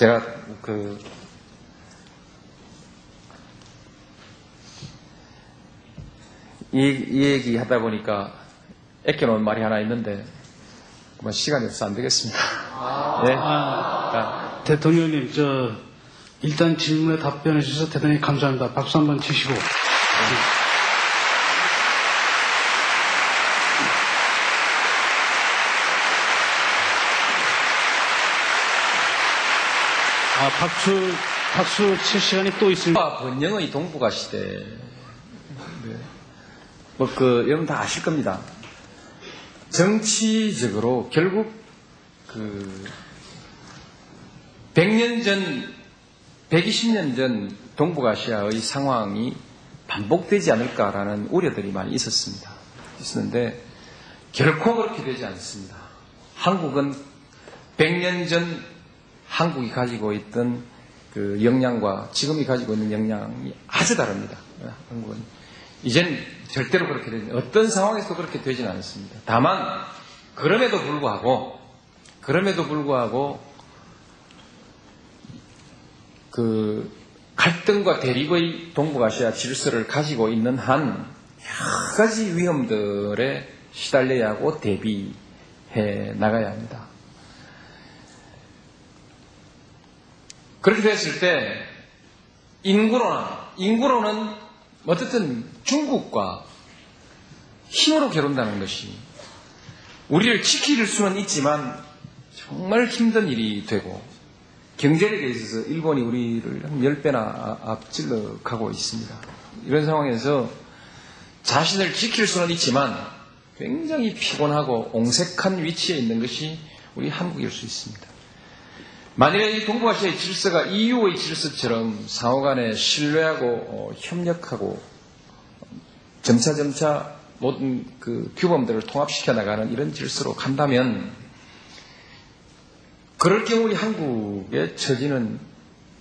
제가 이 얘기 하다 보니까 애껴놓은 말이 하나 있는데 시간이 없어서 안 되겠습니다. 네. 대통령님, 일단 질문에 답변해 주셔서 대단히 감사합니다. 박수 한번 치시고. 박수 칠 시간이 또 있습니다. 번영의 동북아 시대. 네. 여러분 다 아실 겁니다. 정치적으로 결국 100년 전, 120년 전 동북아시아의 상황이 반복되지 않을까라는 우려들이 많이 있었는데 결코 그렇게 되지 않습니다. 한국은 100년 전 한국이 가지고 있던 그 역량과 지금이 가지고 있는 역량이 아주 다릅니다. 한국은 이젠 절대로 그렇게 되지, 어떤 상황에서도 그렇게 되지는 않습니다. 다만 그럼에도 불구하고 그 갈등과 대립의 동북아시아 질서를 가지고 있는 한 여러 가지 위험들에 시달려야 하고 대비해 나가야 합니다. 그렇게 됐을 때 인구로는 어쨌든 중국과 힘으로 겨룬다는 것이 우리를 지킬 수는 있지만 정말 힘든 일이 되고, 경제력에 있어서 일본이 우리를 한 10배나 앞질러 가고 있습니다. 이런 상황에서 자신을 지킬 수는 있지만 굉장히 피곤하고 옹색한 위치에 있는 것이 우리 한국일 수 있습니다. 만일에 이 동북아시아의 질서가 EU의 질서처럼 상호간에 신뢰하고 협력하고 점차 모든 그 규범들을 통합시켜 나가는 이런 질서로 간다면, 그럴 경우 우리 한국의 처지는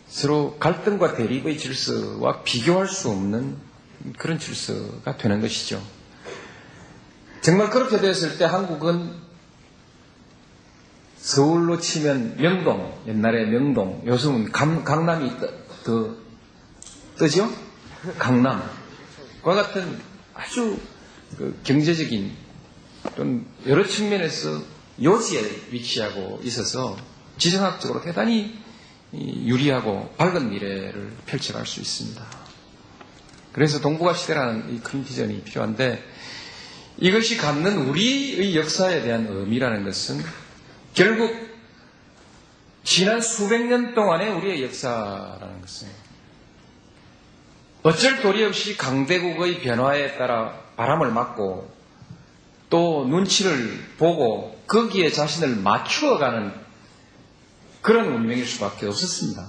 서로 갈등과 대립의 질서와 비교할 수 없는 그런 질서가 되는 것이죠. 정말 그렇게 됐을 때 한국은 서울로 치면 명동, 옛날에 명동, 요즘은 강남이 더 뜨죠? 강남과 같은 아주 경제적인 또는 여러 측면에서 요지에 위치하고 있어서 지정학적으로 대단히 유리하고 밝은 미래를 펼쳐갈 수 있습니다. 그래서 동북아 시대라는 이 큰 비전이 필요한데, 이것이 갖는 우리의 역사에 대한 의미라는 것은 결국 지난 수백 년 동안의 우리의 역사라는 것은 어쩔 도리 없이 강대국의 변화에 따라 바람을 맞고 또 눈치를 보고 거기에 자신을 맞추어가는 그런 운명일 수밖에 없었습니다.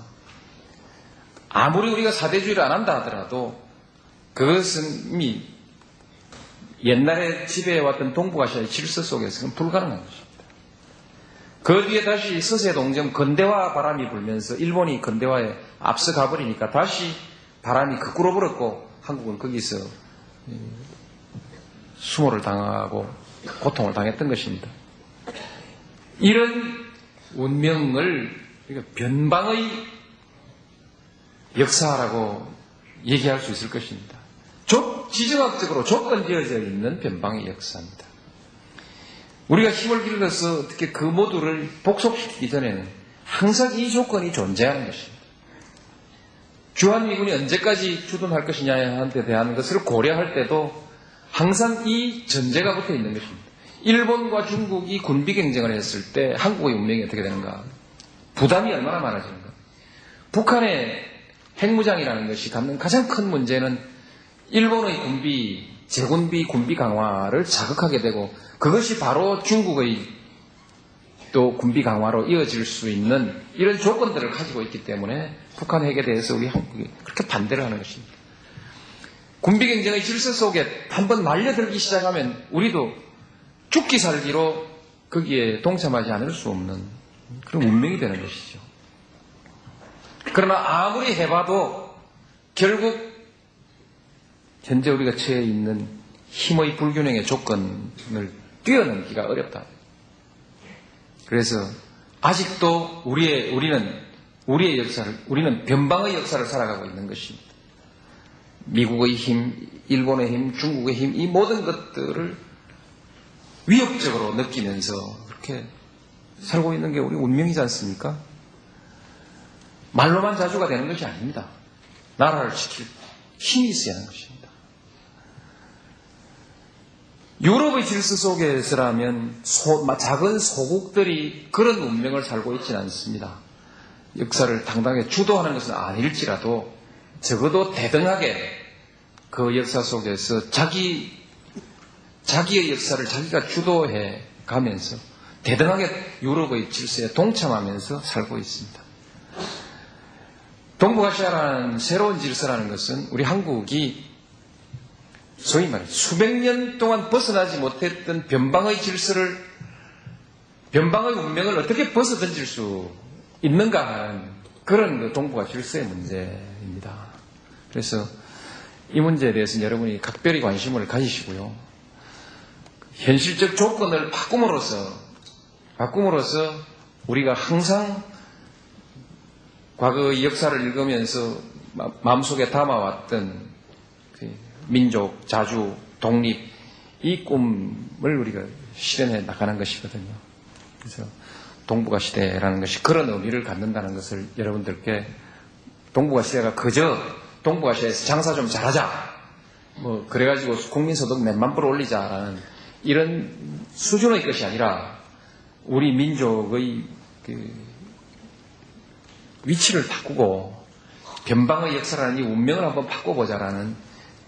아무리 우리가 사대주의를 안 한다 하더라도 그것은 이미 옛날에 지배해왔던 동북아시아의 질서 속에서는 불가능한 것입니다. 그 뒤에 다시 서세동점 근대화 바람이 불면서 일본이 근대화에 앞서 가버리니까 다시 바람이 거꾸로 불었고 한국은 거기서 수모를 당하고 고통을 당했던 것입니다. 이런 운명을 변방의 역사라고 얘기할 수 있을 것입니다. 지정학적으로 조건지어져 있는 변방의 역사입니다. 우리가 힘을 길러서 어떻게 그 모두를 복속시키기 전에는 항상 이 조건이 존재하는 것입니다. 주한미군이 언제까지 주둔할 것이냐에 대한 것을 고려할 때도 항상 이 전제가 붙어 있는 것입니다. 일본과 중국이 군비 경쟁을 했을 때 한국의 운명이 어떻게 되는가? 부담이 얼마나 많아지는가? 북한의 핵무장이라는 것이 갖는 가장 큰 문제는 일본의 재군비 군비 강화를 자극하게 되고, 그것이 바로 중국의 또 군비 강화로 이어질 수 있는 이런 조건들을 가지고 있기 때문에 북한 핵에 대해서 우리 한국이 그렇게 반대를 하는 것입니다. 군비 경쟁의 질서 속에 한번 말려들기 시작하면 우리도 죽기 살기로 거기에 동참하지 않을 수 없는 그런 운명이 되는 것이죠. 그러나 아무리 해봐도 결국 현재 우리가 처해 있는 힘의 불균형의 조건을 뛰어넘기가 어렵다. 그래서 아직도 우리는 우리의 역사를, 우리는 변방의 역사를 살아가고 있는 것입니다. 미국의 힘, 일본의 힘, 중국의 힘, 이 모든 것들을 위협적으로 느끼면서 그렇게 살고 있는 게 우리 운명이지 않습니까? 말로만 자주가 되는 것이 아닙니다. 나라를 지킬 힘이 있어야 하는 것입니다. 유럽의 질서 속에서라면 작은 소국들이 그런 운명을 살고 있지는 않습니다. 역사를 당당하게 주도하는 것은 아닐지라도 적어도 대등하게 그 역사 속에서 자기의 역사를 자기가 주도해 가면서 대등하게 유럽의 질서에 동참하면서 살고 있습니다. 동북아시아라는 새로운 질서라는 것은 우리 한국이 소위 말해 수백 년 동안 벗어나지 못했던 변방의 질서를, 변방의 운명을 어떻게 벗어던질 수 있는가 하는 그런 동북아 질서의 문제입니다. 그래서 이 문제에 대해서는 여러분이 각별히 관심을 가지시고요. 현실적 조건을 바꿈으로써 우리가 항상 과거의 역사를 읽으면서 마음속에 담아왔던 그 민족, 자주, 독립, 이 꿈을 우리가 실현해 나가는 것이거든요. 그래서 동북아 시대라는 것이 그런 의미를 갖는다는 것을 여러분들께, 동북아 시대가 그저 동북아시아에서 장사 좀 잘하자, 그래가지고 국민소득 몇만 불 올리자라는 이런 수준의 것이 아니라 우리 민족의 그 위치를 바꾸고 변방의 역사라는 이 운명을 한번 바꿔보자라는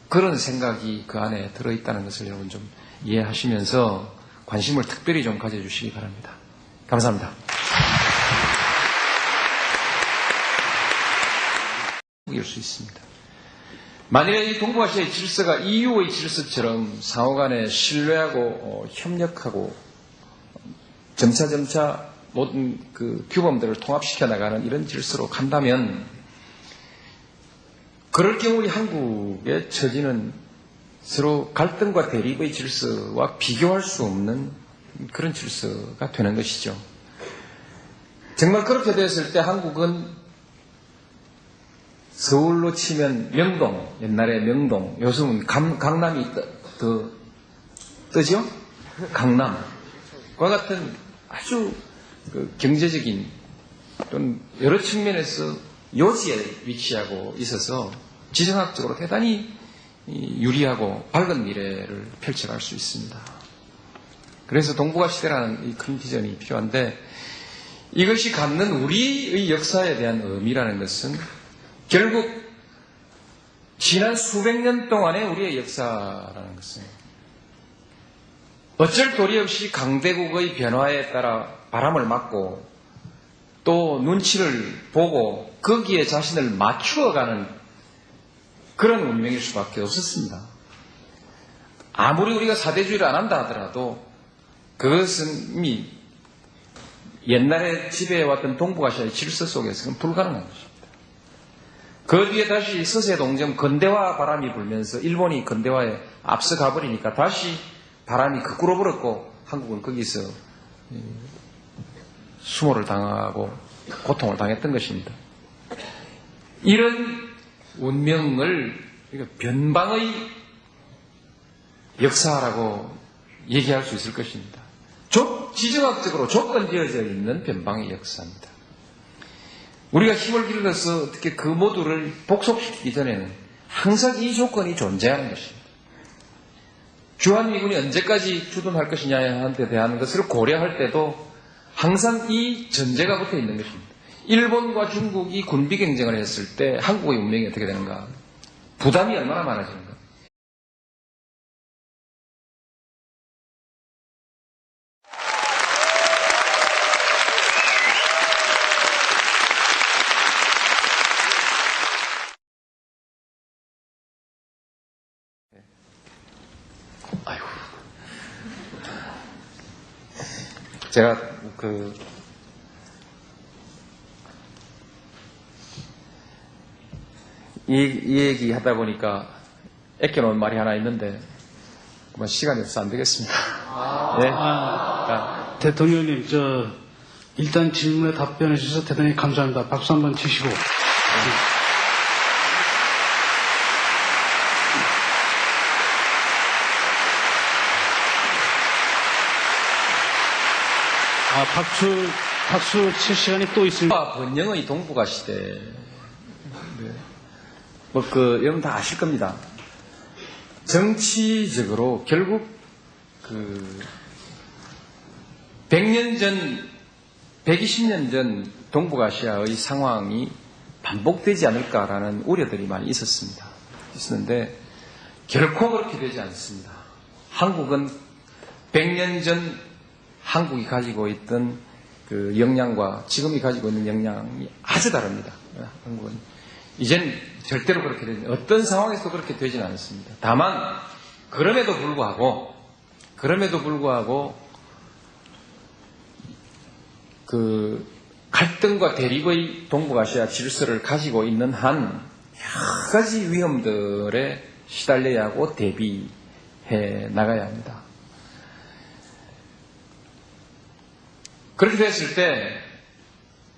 그런 생각이 그 안에 들어있다는 것을 여러분 좀 이해하시면서 관심을 특별히 좀 가져주시기 바랍니다. 감사합니다. 일 수 있습니다. 만일에 이 동북아시아의 질서가 EU의 질서처럼 상호간에 신뢰하고 협력하고 점차 모든 그 규범들을 통합시켜 나가는 이런 질서로 간다면, 그럴 경우 우리 한국의 처지는 서로 갈등과 대립의 질서와 비교할 수 없는 그런 질서가 되는 것이죠. 정말 그렇게 됐을 때 한국은 서울로 치면 명동, 옛날에 명동, 요즘은 강남이 더 뜨죠? 강남과 같은 아주 그 경제적인 또는 여러 측면에서 요지에 위치하고 있어서 지정학적으로 대단히 유리하고 밝은 미래를 펼쳐갈 수 있습니다. 그래서 동북아 시대라는 이 큰 비전이 필요한데, 이것이 갖는 우리의 역사에 대한 의미라는 것은 결국 지난 수백 년 동안의 우리의 역사라는 것은 어쩔 도리 없이 강대국의 변화에 따라 바람을 맞고 또 눈치를 보고 거기에 자신을 맞추어가는 그런 운명일 수밖에 없었습니다. 아무리 우리가 사대주의를 안 한다 하더라도 그것은 이미 옛날에 지배해왔던 동북아시아의 질서 속에서는 불가능한 것입니다. 그 뒤에 다시 서세동점 근대화 바람이 불면서 일본이 근대화에 앞서 가버리니까 다시 바람이 거꾸로 불었고 한국은 거기서 수모를 당하고 고통을 당했던 것입니다. 이런 운명을 변방의 역사라고 얘기할 수 있을 것입니다. 지정학적으로 조건되어져 있는 변방의 역사입니다. 우리가 힘을 길러서 어떻게 그 모두를 복속시키기 전에는 항상 이 조건이 존재하는 것입니다. 주한미군이 언제까지 주둔할 것이냐에 대한 것을 고려할 때도 항상 이 전제가 붙어 있는 것입니다. 일본과 중국이 군비 경쟁을 했을 때 한국의 운명이 어떻게 되는가? 부담이 얼마나 많아지는가? 아이고. 제가 이 얘기 하다 보니까 애껴놓은 말이 하나 있는데 시간이 없어서 안 되겠습니다. 네. 대통령님, 일단 질문에 답변해 주셔서 대단히 감사합니다. 박수 한번 치시고. 박수 칠 시간이 또 있습니다. 번영의 동북아 시대. 네. 여러분 다 아실 겁니다. 정치적으로 결국 100년 전, 120년 전 동북아시아의 상황이 반복되지 않을까라는 우려들이 많이 있었는데 결코 그렇게 되지 않습니다. 한국은 100년 전 한국이 가지고 있던 그 역량과 지금이 가지고 있는 역량이 아주 다릅니다. 한국은 이젠 절대로 그렇게 되지, 어떤 상황에서도 그렇게 되지는 않습니다. 다만 그럼에도 불구하고 그 갈등과 대립의 동북아시아 질서를 가지고 있는 한 여러 가지 위험들에 시달려야 하고 대비해 나가야 합니다. 그렇게 됐을 때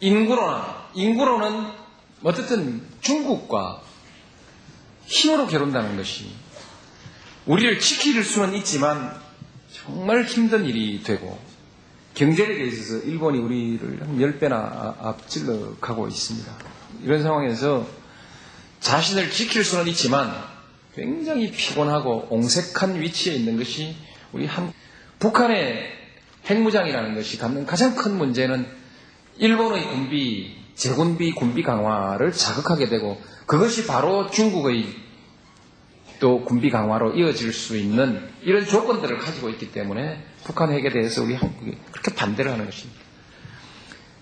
인구로는 어쨌든 중국과 힘으로 겨룬다는 것이 우리를 지킬 수는 있지만 정말 힘든 일이 되고 경제력에 있어서 일본이 우리를 한 10배나 앞질러 가고 있습니다. 이런 상황에서 자신을 지킬 수는 있지만 굉장히 피곤하고 옹색한 위치에 있는 것이 우리 북한의 핵무장이라는 것이 갖는 가장 큰 문제는 일본의 제군비 군비 강화를 자극하게 되고 그것이 바로 중국의 또 군비 강화로 이어질 수 있는 이런 조건들을 가지고 있기 때문에 북한 핵에 대해서 우리 한국이 그렇게 반대를 하는 것입니다.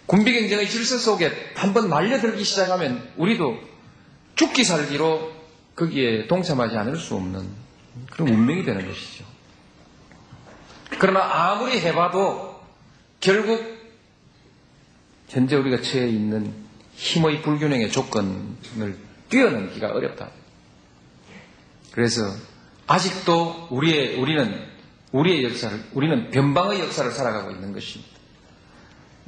군비 경쟁의 질서 속에 한번 말려들기 시작하면 우리도 죽기 살기로 거기에 동참하지 않을 수 없는 그런 운명이 되는 것이죠. 그러나 아무리 해봐도 결국 현재 우리가 처해 있는 힘의 불균형의 조건을 뛰어넘기가 어렵다. 그래서 아직도 우리는 변방의 역사를 살아가고 있는 것입니다.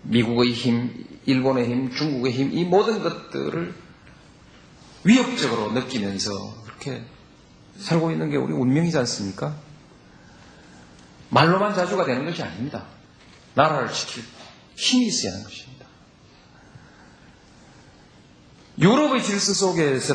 미국의 힘, 일본의 힘, 중국의 힘, 이 모든 것들을 위협적으로 느끼면서 그렇게 살고 있는 게 우리 운명이지 않습니까? 말로만 자주가 되는 것이 아닙니다. 나라를 지킬 힘이 있어야 하는 것입니다. 유럽의 질서 속에서